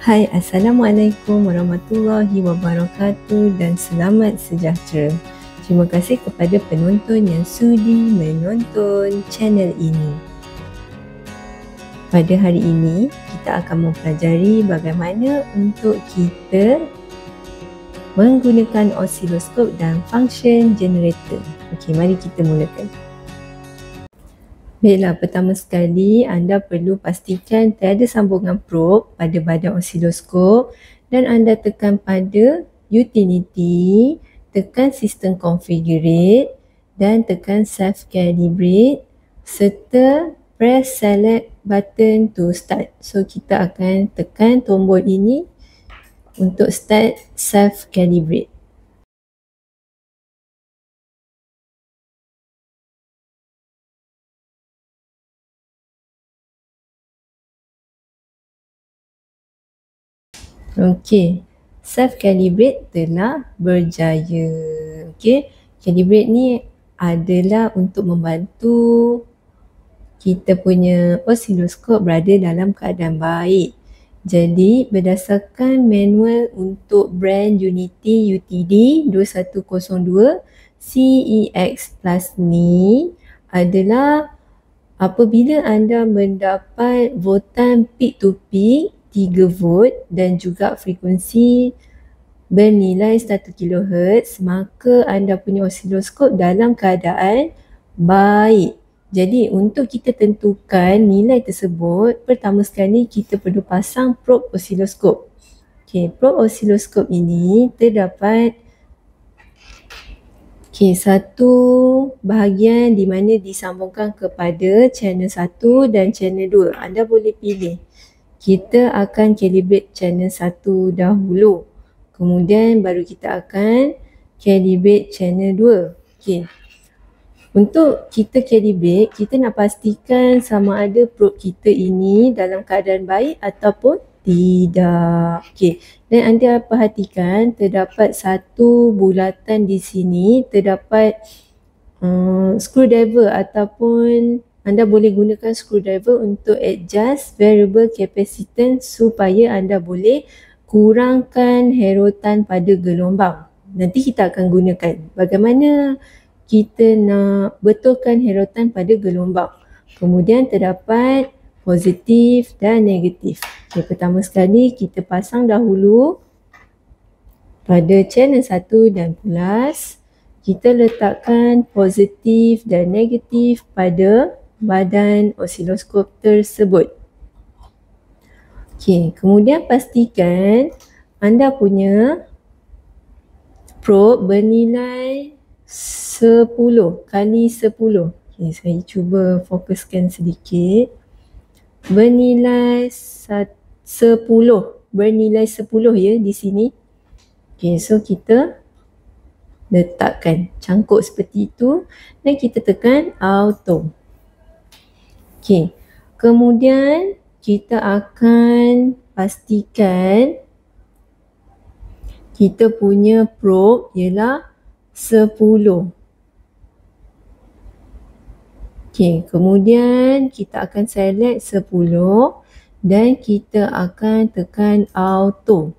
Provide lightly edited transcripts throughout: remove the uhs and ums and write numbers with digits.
Hai, Assalamualaikum warahmatullahi wabarakatuh dan selamat sejahtera. Terima kasih kepada penonton yang sudi menonton channel ini. Pada hari ini, kita akan mempelajari bagaimana untuk kita menggunakan osiloskop dan function generator. Okey, mari kita mulakan. Baiklah, pertama sekali anda perlu pastikan tiada sambungan probe pada badan osiloskop dan anda tekan pada utility, tekan system configurate dan tekan self calibrate serta press select button to start. So kita akan tekan tombol ini untuk start self calibrate. Okey, self calibrate telah berjaya. Okey, calibrate ni adalah untuk membantu kita punya osiloskop berada dalam keadaan baik. Jadi berdasarkan manual untuk brand Unity UTD 2102 CEX Plus ni adalah apabila anda mendapat voltan peak to peak 3 volt dan juga frekuensi bernilai 1 kHz, maka anda punya osiloskop dalam keadaan baik. Jadi untuk kita tentukan nilai tersebut, pertama sekali kita perlu pasang probe osiloskop. Okey, probe osiloskop ini terdapat satu bahagian di mana disambungkan kepada channel 1 dan channel 2. Anda boleh pilih. Kita akan calibrate channel 1 dahulu. Kemudian baru kita akan calibrate channel 2. Okey. Untuk kita calibrate, kita nak pastikan sama ada probe kita ini dalam keadaan baik ataupun tidak. Okey. Dan anda perhatikan terdapat satu bulatan di sini, terdapat screwdriver ataupun anda boleh gunakan screwdriver untuk adjust variable capacitance supaya anda boleh kurangkan herotan pada gelombang. Nanti kita akan gunakan bagaimana kita nak betulkan herotan pada gelombang. Kemudian terdapat positif dan negatif. Okay, pertama sekali kita pasang dahulu pada channel 1 dan plus. Kita letakkan positif dan negatif pada badan osiloskop tersebut. Okey, kemudian pastikan anda punya probe bernilai 10 kali 10. Okey, saya cuba fokuskan sedikit. Bernilai 10. Bernilai 10 ya di sini. Okey, so kita letakkan cangkuk seperti itu dan kita tekan auto. Okey, kemudian kita akan pastikan kita punya probe ialah 10. Okey, kemudian kita akan select 10 dan kita akan tekan auto.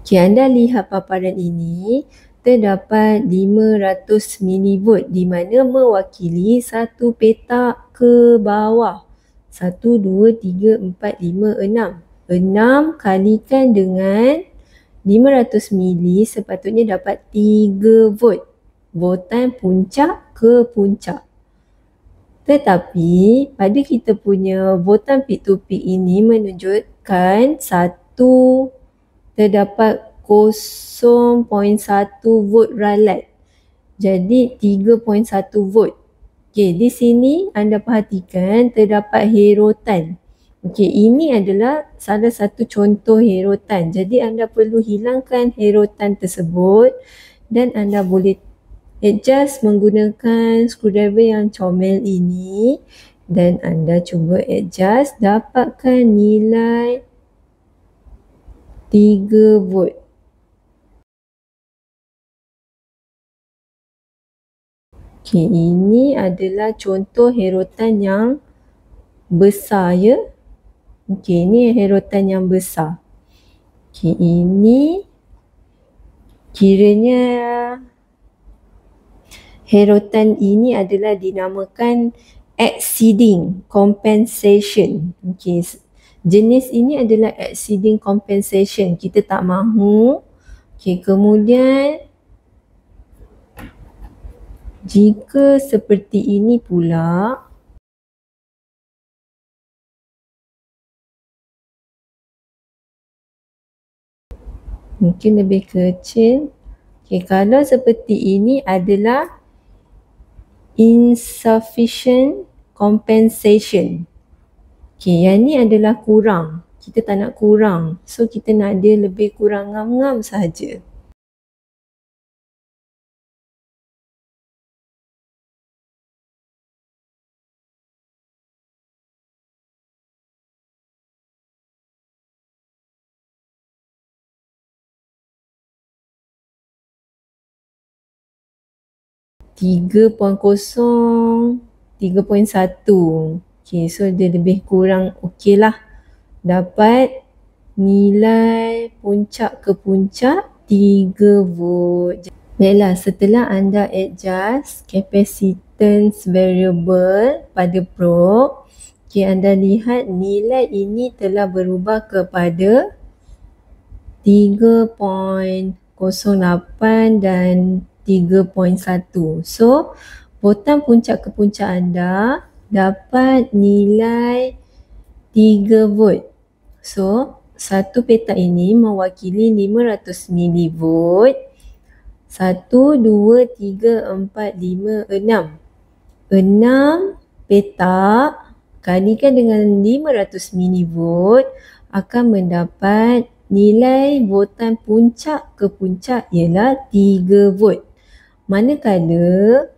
Okey, anda lihat paparan ini terdapat 500 mV di mana mewakili satu petak ke bawah. 1, 2, 3, 4, 5, 6. 6 kalikan dengan 500 mili sepatutnya dapat 3 volt. Voltan puncak ke puncak. Tetapi pada kita punya voltan peak to peak ini menunjukkan terdapat 0.1 volt ralat. Jadi 3.1 volt. Okey, di sini anda perhatikan terdapat herotan. Okey, ini adalah salah satu contoh herotan. Jadi anda perlu hilangkan herotan tersebut dan anda boleh adjust menggunakan screwdriver yang comel ini dan anda cuba adjust, dapatkan nilai 3 volt. Okey, ini adalah contoh herotan yang besar ya. Okey, ini herotan yang besar. Okey, ini kiranya herotan ini adalah dinamakan exceeding compensation. Okey, jenis ini adalah exceeding compensation. Kita tak mahu. Okey, kemudian jika seperti ini pula, mungkin lebih kecil. Okey, kalau seperti ini adalah insufficient compensation. Okey, yang ni adalah kurang. Kita tak nak kurang. So, kita nak dia lebih kurang ngam-ngam sahaja. .0, 3.1. Okay, so dia lebih kurang okey lah. Dapat nilai puncak ke puncak 3 volt. Baiklah, setelah anda adjust capacitance variable pada probe, okay, anda lihat nilai ini telah berubah kepada 3.08 dan 3.1. So, botang puncak ke puncak anda dapat nilai 3 volt. So, satu petak ini mewakili 500 milivolt. 1, 2, 3, 4, 5, 6. 6 petak kalikan dengan 500 milivolt akan mendapat nilai voltan puncak ke puncak ialah 3 volt. Manakala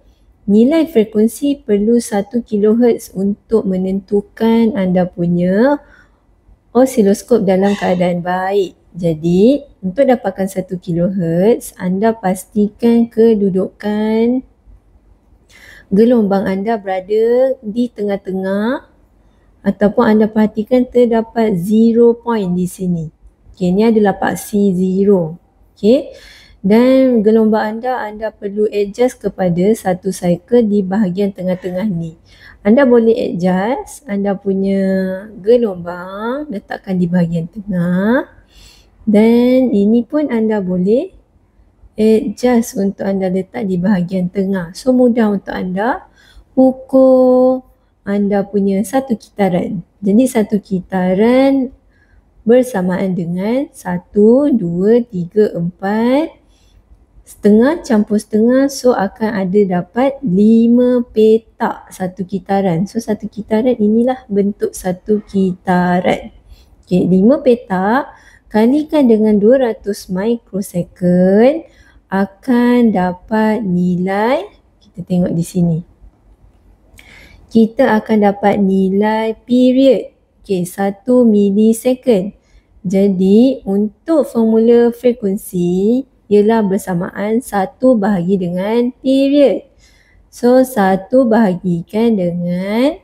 nilai frekuensi perlu 1 kHz untuk menentukan anda punya osiloskop dalam keadaan baik. Jadi, untuk dapatkan 1 kHz, anda pastikan kedudukan gelombang anda berada di tengah-tengah ataupun anda perhatikan terdapat 0 point di sini. Okey, ni adalah paksi 0. Okey. Dan gelombang anda perlu adjust kepada satu cycle di bahagian tengah-tengah ni. Anda boleh adjust anda punya gelombang, letakkan di bahagian tengah. Dan ini pun anda boleh adjust untuk anda letak di bahagian tengah. So, mudah untuk anda ukur anda punya satu kitaran. Jadi, satu kitaran bersamaan dengan 1, 2, 3, 4 setengah campur setengah, so akan ada dapat 5 petak satu kitaran. So, satu kitaran inilah bentuk satu kitaran. Okay, 5 petak kalikan dengan 200 microsecond akan dapat nilai, kita tengok di sini. Kita akan dapat nilai period. Okay, 1 milisecond. Jadi, untuk formula frekuensi ialah bersamaan 1 bahagi dengan period. So, 1 bahagikan dengan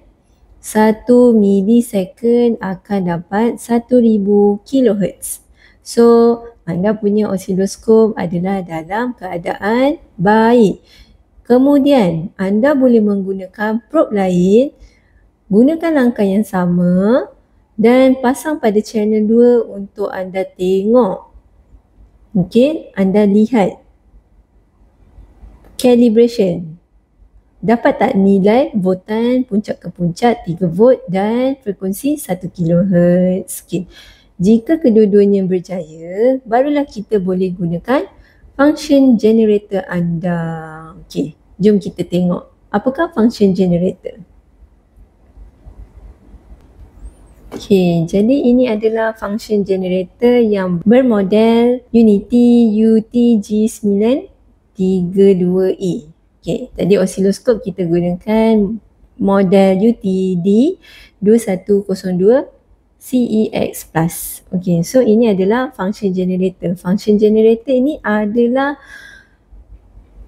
1 milisecond akan dapat 1000 kHz. So, anda punya osiloskop adalah dalam keadaan baik. Kemudian, anda boleh menggunakan probe lain, gunakan langkah yang sama dan pasang pada channel 2 untuk anda tengok. Okey, anda lihat calibration. Dapat tak nilai voltan puncak ke puncak 3 volt dan frekuensi 1 kHz. Okay. Jika kedua-duanya berjaya, barulah kita boleh gunakan function generator anda. Okey, jom kita tengok apakah function generator. Okey, jadi ini adalah function generator yang bermodel Unity UTG932E. Okey, tadi osiloskop kita gunakan model UTD 2102 CEX+. Okey, so ini adalah function generator. Function generator ini adalah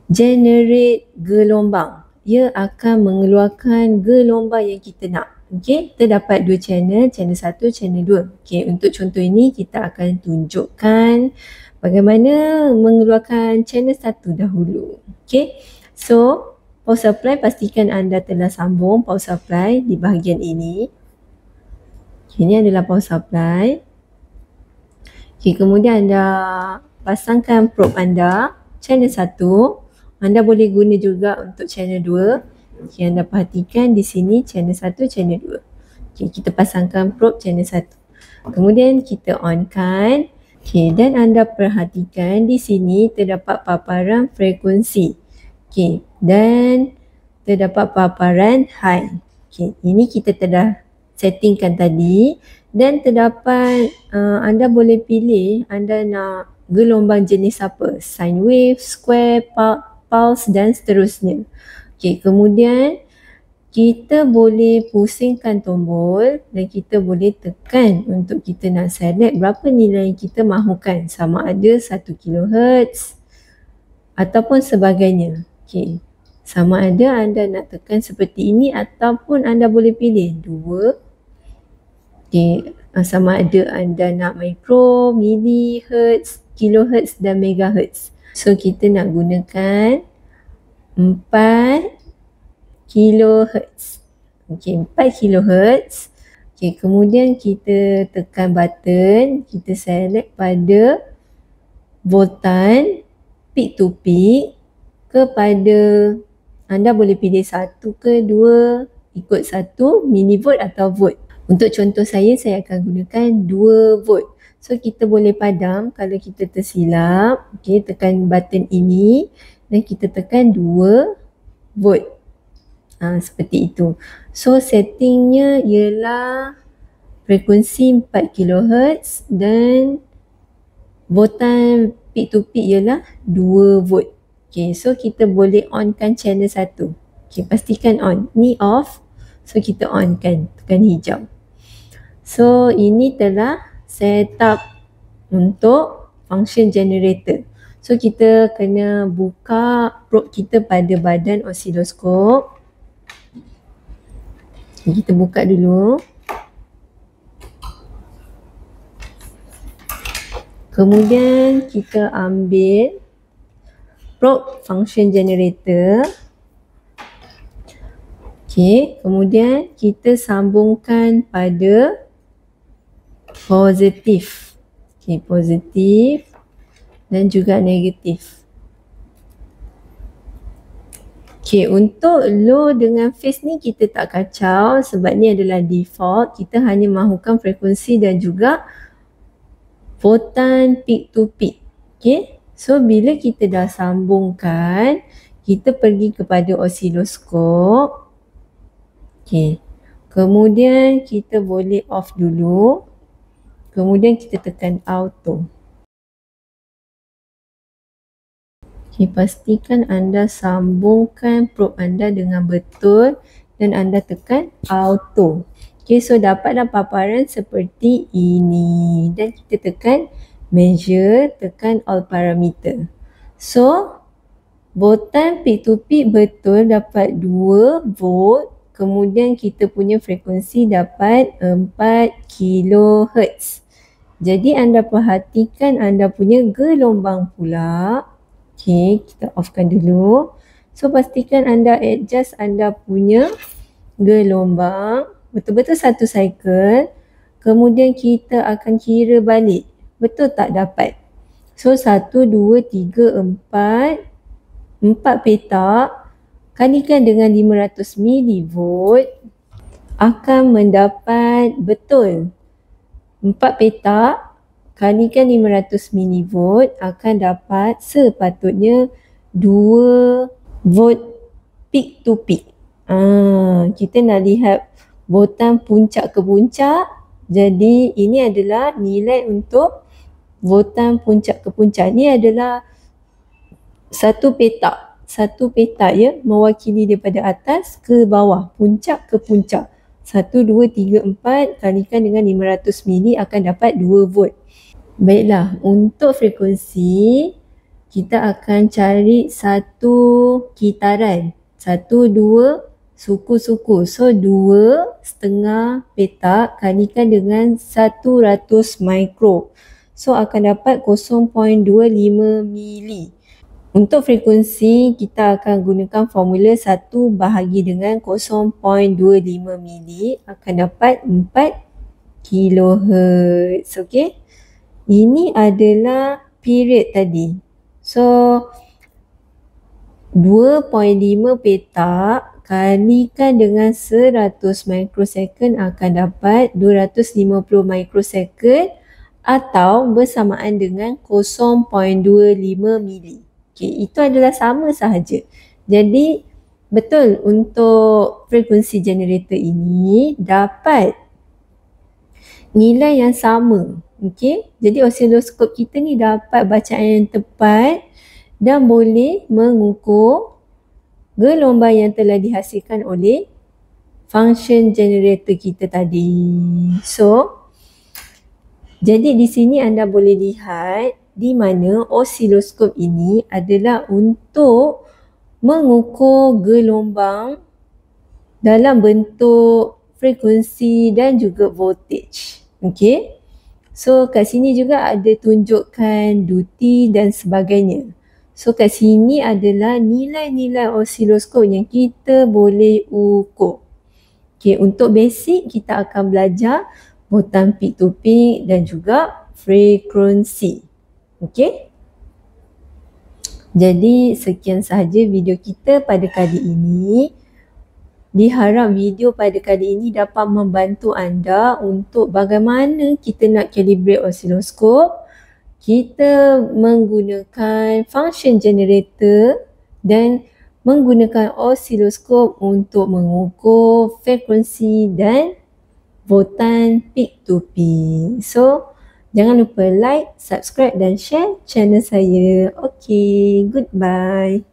generate gelombang. Ia akan mengeluarkan gelombang yang kita nak. Okey, terdapat dua channel, channel 1, channel 2. Okey, untuk contoh ini kita akan tunjukkan bagaimana mengeluarkan channel 1 dahulu. Okey, so power supply, pastikan anda telah sambung power supply di bahagian ini. Okay, ini adalah power supply. Okay, kemudian anda pasangkan probe anda, channel 1. Anda boleh guna juga untuk channel 2. Okay, anda perhatikan di sini channel 1, channel 2. Okay, kita pasangkan probe channel 1. Kemudian kita onkan. Okay, dan anda perhatikan di sini terdapat paparan frekuensi. Okay, dan terdapat paparan high. Okay, ini kita telah settingkan tadi. Dan terdapat, anda boleh pilih anda nak gelombang jenis apa. Sine wave, square, pulse dan seterusnya. Okay, kemudian kita boleh pusingkan tombol dan kita boleh tekan untuk kita nak select berapa nilai yang kita mahukan. Sama ada 1 kHz ataupun sebagainya. Okay. Sama ada anda nak tekan seperti ini ataupun anda boleh pilih 2. Okay. Sama ada anda nak mikro, mili, hertz, kilohertz dan megahertz. So kita nak gunakan 4 kilohertz. Okey, 4 kilohertz. Okey, kemudian kita tekan button, kita select pada voltan peak to peak kepada anda boleh pilih 1 ke 2 ikut 1 milivolt atau volt. Untuk contoh saya akan gunakan 2 volt. So kita boleh padam kalau kita tersilap. Okey, tekan button ini dan kita tekan 2 volt. Seperti itu. So settingnya ialah frekuensi 4 kHz dan voltan peak to peak ialah 2 volt. Okay, so kita boleh onkan channel 1. Okay, pastikan on. Ni off. So kita onkan, tekan hijau. So ini telah setup untuk function generator. So kita kena buka probe kita pada badan osiloskop. Kita buka dulu. Kemudian kita ambil probe function generator. Okey, kemudian kita sambungkan pada positif. Okey, positif dan juga negatif. Okay, untuk low dengan phase ni kita tak kacau sebab ni adalah default. Kita hanya mahukan frekuensi dan juga voltan peak to peak. Okay, so bila kita dah sambungkan, kita pergi kepada osiloskop. Okay, kemudian kita boleh off dulu. Kemudian kita tekan auto. Okay, pastikan anda sambungkan probe anda dengan betul dan anda tekan auto. Okay, so dapatlah paparan seperti ini dan kita tekan measure, tekan all parameter. So, voltan peak to peak betul dapat 2 volt, kemudian kita punya frekuensi dapat 4 kHz. Jadi anda perhatikan anda punya gelombang pula. Okay, kita offkan dulu. So pastikan anda adjust anda punya gelombang betul-betul satu cycle. Kemudian kita akan kira balik. Betul tak dapat? So 1, 2, 3, 4. 4 petak kalikan dengan 500 milivolt akan mendapat betul 4 petak kalikan 500 milivolt akan dapat sepatutnya 2 volt peak to peak. Kita nak lihat voltan puncak ke puncak. Jadi ini adalah nilai untuk voltan puncak ke puncak. Ini adalah satu petak. Satu petak ya, mewakili daripada atas ke bawah, puncak ke puncak. 1, 2, 3, 4 kalikan dengan 500 mili akan dapat 2 volt. Baiklah, untuk frekuensi kita akan cari satu kitaran. 1, 2 suku-suku. So 2 2,5 petak kalikan dengan 100 mikro. So akan dapat 0.25 mili. Untuk frekuensi, kita akan gunakan formula 1 bahagi dengan 0.25 mili akan dapat 4 kHz. Okey. Ini adalah period tadi. So 2.5 petak kalikan dengan 100 mikrosecond akan dapat 250 mikrosecond atau bersamaan dengan 0.25 mili. Okay, itu adalah sama sahaja. Jadi betul untuk frekuensi generator ini dapat nilai yang sama. Okay, jadi osiloskop kita ni dapat bacaan yang tepat dan boleh mengukur gelombang yang telah dihasilkan oleh function generator kita tadi. So, jadi di sini anda boleh lihat di mana osiloskop ini adalah untuk mengukur gelombang dalam bentuk frekuensi dan juga voltage. Okey. So kat sini juga ada tunjukkan duty dan sebagainya. So kat sini adalah nilai-nilai osiloskop yang kita boleh ukur. Okey, untuk basic kita akan belajar butang peak to peak dan juga frekuensi. Okey. Jadi sekian sahaja video kita pada kali ini. Diharap video pada kali ini dapat membantu anda untuk bagaimana kita nak calibrate osiloskop. Kita menggunakan function generator dan menggunakan osiloskop untuk mengukur frekuensi dan voltan peak to peak. So, jangan lupa like, subscribe dan share channel saya. Okay, goodbye.